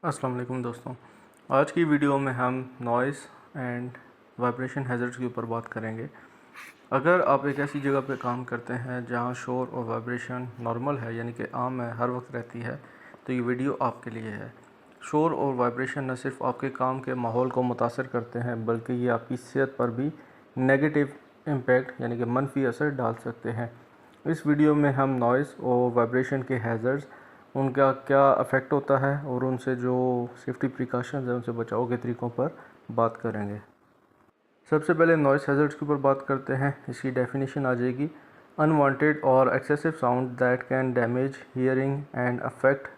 अस्सलाम वालेकुम दोस्तों। आज की वीडियो में हम नॉइज़ एंड वाइब्रेशन हैज़र्ड्स के ऊपर बात करेंगे। अगर आप एक ऐसी जगह पे काम करते हैं जहां शोर और वाइब्रेशन नॉर्मल है, यानी कि आम है, हर वक्त रहती है, तो ये वीडियो आपके लिए है। शोर और वाइब्रेशन न सिर्फ आपके काम के माहौल को मुतासर करते हैं, बल्कि ये आपकी सेहत पर भी नेगेटिव इम्पैक्ट यानी कि मनफी असर डाल सकते हैं। इस वीडियो में हम नॉइज़ और वाइब्रेशन के हैज़र्ड्स, उनका क्या अफेक्ट होता है और उनसे जो सेफ्टी प्रिकॉशंस हैं, उनसे बचाव के तरीक़ों पर बात करेंगे। सबसे पहले नॉइज़ हैज़र्ड्स के ऊपर बात करते हैं। इसकी डेफिनेशन आ जाएगी, अनवांटेड और excessive sound that can damage hearing and affect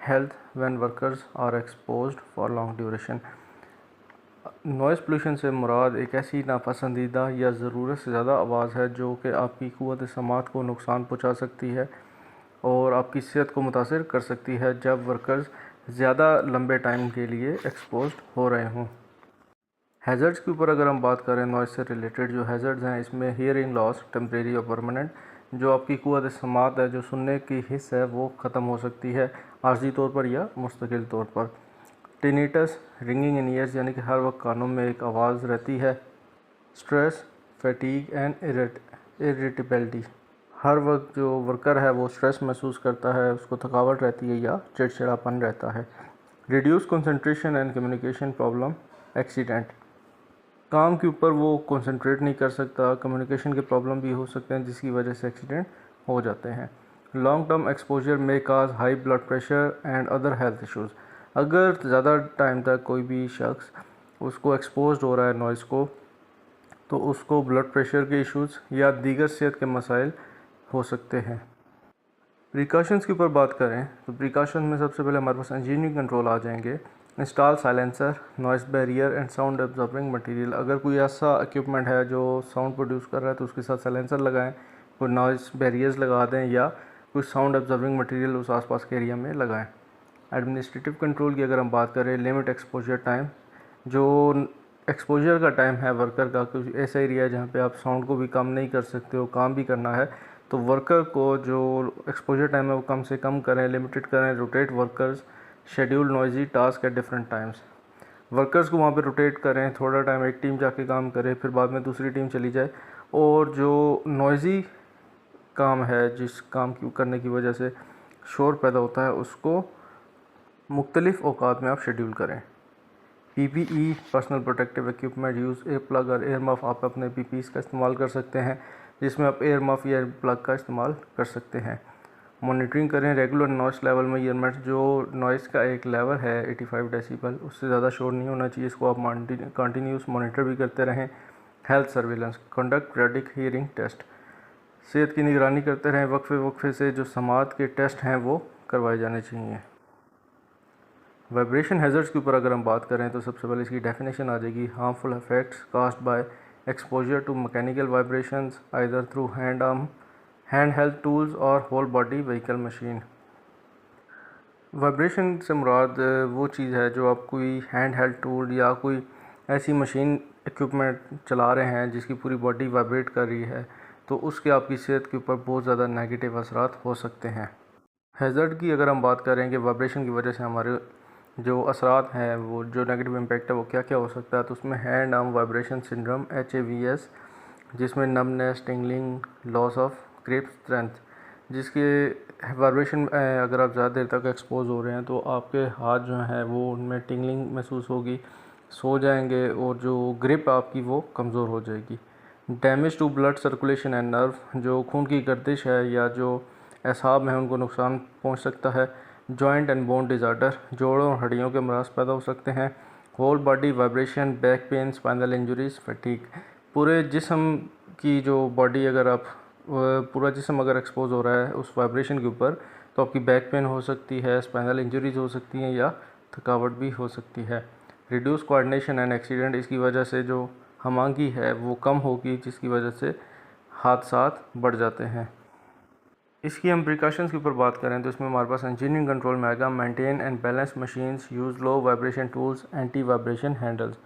health when workers are exposed for long duration. Noise pollution से मुराद एक ऐसी नापसंदीदा या ज़रूरत से ज़्यादा आवाज़ है जो कि आपकी क़ुव्वत समात को नुकसान पहुँचा सकती है और आपकी सेहत को मुतासिर कर सकती है जब वर्कर्स ज़्यादा लंबे टाइम के लिए एक्सपोज्ड हो रहे हों। हैज़र्ड्स के ऊपर अगर हम बात करें, नॉइज़ से रिलेटेड जो हैज़र्ड्स हैं, इसमें हियरिंग लॉस टेम्परेरी और परमानेंट, जो आपकी क़ुव्वत समात है, जो सुनने की हिस्स है, वो ख़त्म हो सकती है आर्जी तौर पर या मुस्तकिल तौर पर। टिनिटस, रिंगिंग इन ईयर्स, यानी कि हर वक्त कानों में एक आवाज़ रहती है। स्ट्रेस, फैटीग एंड इरिटेबिलिटी, हर वक्त जो वर्कर है वो स्ट्रेस महसूस करता है, उसको थकावट रहती है या चिड़चिड़ापन रहता है। Reduce concentration and communication problem, accident, काम के ऊपर वो कंसंट्रेट नहीं कर सकता, कम्युनिकेशन के प्रॉब्लम भी हो सकते हैं जिसकी वजह से एक्सीडेंट हो जाते हैं। लॉन्ग टर्म एक्सपोजर में cause high blood pressure and other health issues, अगर ज़्यादा टाइम तक कोई भी शख्स उसको एक्सपोज हो रहा है नॉइज़ को, तो उसको ब्लड प्रेशर के इश्यूज़ या दीगर सेहत के मसाइल हो सकते हैं। प्रिकॉशंस के ऊपर बात करें तो प्रिकॉशन में सबसे पहले हमारे पास इंजीनियरिंग कंट्रोल आ जाएंगे। Install silencer, noise barrier and sound absorbing material, अगर कोई ऐसा इक्विपमेंट है जो साउंड प्रोड्यूस कर रहा है तो उसके साथ साइलेंसर लगाएं, कोई नॉइस बैरियर्स लगा दें या कुछ साउंड एब्जॉर्बिंग मटेरियल उस आसपास के एरिया में लगाएं। एडमिनिस्ट्रेटिव कंट्रोल की अगर हम बात करें, लिमिट एक्सपोजर टाइम, जो एक्सपोजर का टाइम है वर्कर का, कुछ ऐसा एरिया है जहाँ पे आप साउंड को भी कम नहीं कर सकते हो, काम भी करना है, तो वर्कर को जो एक्सपोजर टाइम है वो कम से कम करें, लिमिटेड करें। Rotate workers, schedule noisy task at different times, workers को वहाँ पे रोटेट करें, थोड़ा टाइम एक टीम जाके काम करे, फिर बाद में दूसरी टीम चली जाए, और जो नॉइजी काम है, जिस काम की करने की वजह से शोर पैदा होता है, उसको मुख्तलिफ़ औकात में आप शेड्यूल करें। PPE, personal protective equipment use, air plug और एयर मफ, आप अपने PPEs का इस्तेमाल कर सकते हैं जिसमें आप एयर मफ या एयर प्लग का इस्तेमाल कर सकते हैं। मॉनिटरिंग करें रेगुलर नॉइस लेवल मेजरमेंट, जो नॉइस का एक लेवल है 85 डेसिबल, उससे ज़्यादा शोर नहीं होना चाहिए, इसको आप कंटिन्यूस मॉनिटर भी करते रहें। Health surveillance, conduct periodic hearing test, सेहत की निगरानी करते रहें, वक्फे वक्फे से जो समात के टेस्ट हैं वो करवाए जाने चाहिए। वाइब्रेशन हैज़र्ड्स के ऊपर अगर हम बात करें तो सबसे पहले इसकी डेफिनेशन आ जाएगी, harmful effects caused by exposure to mechanical vibrations either through hand held tools और whole body vehicle machine. Vibration से मुराद वो चीज़ है जो आप कोई हैंड हेल्ड टूल या कोई ऐसी मशीन इक्विपमेंट चला रहे हैं जिसकी पूरी बॉडी वाइब्रेट कर रही है, तो उसके आपकी सेहत के ऊपर बहुत ज़्यादा नेगेटिव असरात हो सकते हैं। हैज़र्ड की अगर हम बात करें कि वाइब्रेशन की वजह से हमारे जो असरात हैं, वो जो नेगेटिव इम्पैक्ट है वो क्या क्या हो सकता है, तो उसमें hand arm vibration syndrome HAVS, जिसमें numbness, tingling, loss of grip strength, जिसके वाइब्रेशन अगर आप ज़्यादा देर तक एक्सपोज हो रहे हैं तो आपके हाथ जो हैं वो उनमें टिंगलिंग महसूस होगी, सो जाएंगे और जो ग्रिप आपकी वो कमज़ोर हो जाएगी। Damage to blood circulation and nerve, जो खून की गर्दिश है या जो एसाब हैं उनको नुकसान पहुंच सकता है। जॉइंट एंड बोन डिज़ार्डर, जोड़ों और हड्डियों के मराज पैदा हो सकते हैं। Whole body vibration, back pain, spinal injuries, fatigue, पूरे जिस्म की जो बॉडी, अगर आप पूरा जिस्म अगर एक्सपोज हो रहा है उस वाइब्रेशन के ऊपर, तो आपकी बैक पेन हो सकती है, स्पाइनल इंजरीज हो सकती हैं या थकावट भी हो सकती है। रिड्यूस कोऑर्डिनेशन एंड एक्सीडेंट, इसकी वजह से जो हमांगी है वो कम होगी, जिसकी वजह से हादसात बढ़ जाते हैं। इसकी हम प्रिकॉशंस के ऊपर बात करें तो इसमें हमारे पास इंजीनियरिंग कंट्रोल में आएगा, maintain and balance machines, use low vibration tools, anti vibration handles.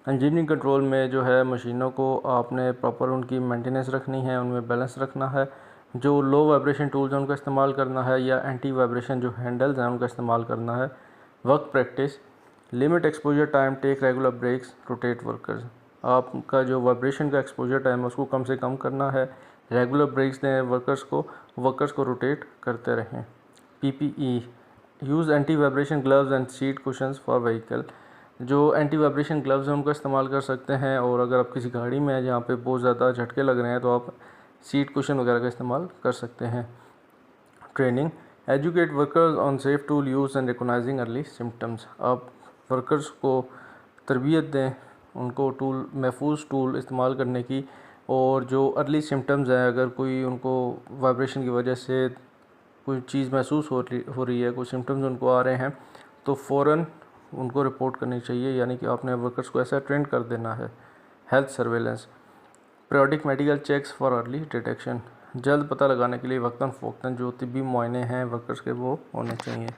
Engineering control में जो है मशीनों को आपने प्रॉपर उनकी मेंटेनेंस रखनी है, उनमें बैलेंस रखना है, जो लो वाइब्रेशन टूल्स हैं उनका इस्तेमाल करना है या एंटी वाइब्रेशन जो हैंडल्स हैं उनका इस्तेमाल करना है। Work practice, limit exposure time, take regular breaks, rotate workers. आपका जो वाइब्रेशन का एक्सपोजर टाइम है उसको कम से कम करना है, रेगुलर ब्रेक्स दें वर्कर्स को रोटेट करते रहें। PPE, use anti vibration gloves and seat cushions for vehicle. जो एंटी वाइब्रेशन ग्लव्स हैं उनका इस्तेमाल कर सकते हैं, और अगर आप किसी गाड़ी में हैं जहाँ पे बहुत ज़्यादा झटके लग रहे हैं तो आप सीट कुशन वगैरह का इस्तेमाल कर सकते हैं। Training, educate workers on safe tool use and recognising early symptoms. आप वर्कर्स को तरबियत दें उनको महफूज टूल इस्तेमाल करने की, और जो अर्ली सिम्टम्स हैं, अगर कोई उनको वाइब्रेशन की वजह से कोई चीज़ महसूस हो रही है, कुछ सिम्टम्स उनको आ रहे हैं, तो फ़ौरन उनको रिपोर्ट करनी चाहिए, यानी कि आपने वर्कर्स को ऐसा ट्रेन कर देना है। Health surveillance, periodic medical checks for early detection. जल्द पता लगाने के लिए वक्तन फ़ौक्तन जो तिब्बी मुआयने हैं वर्कर्स के वो होने चाहिए।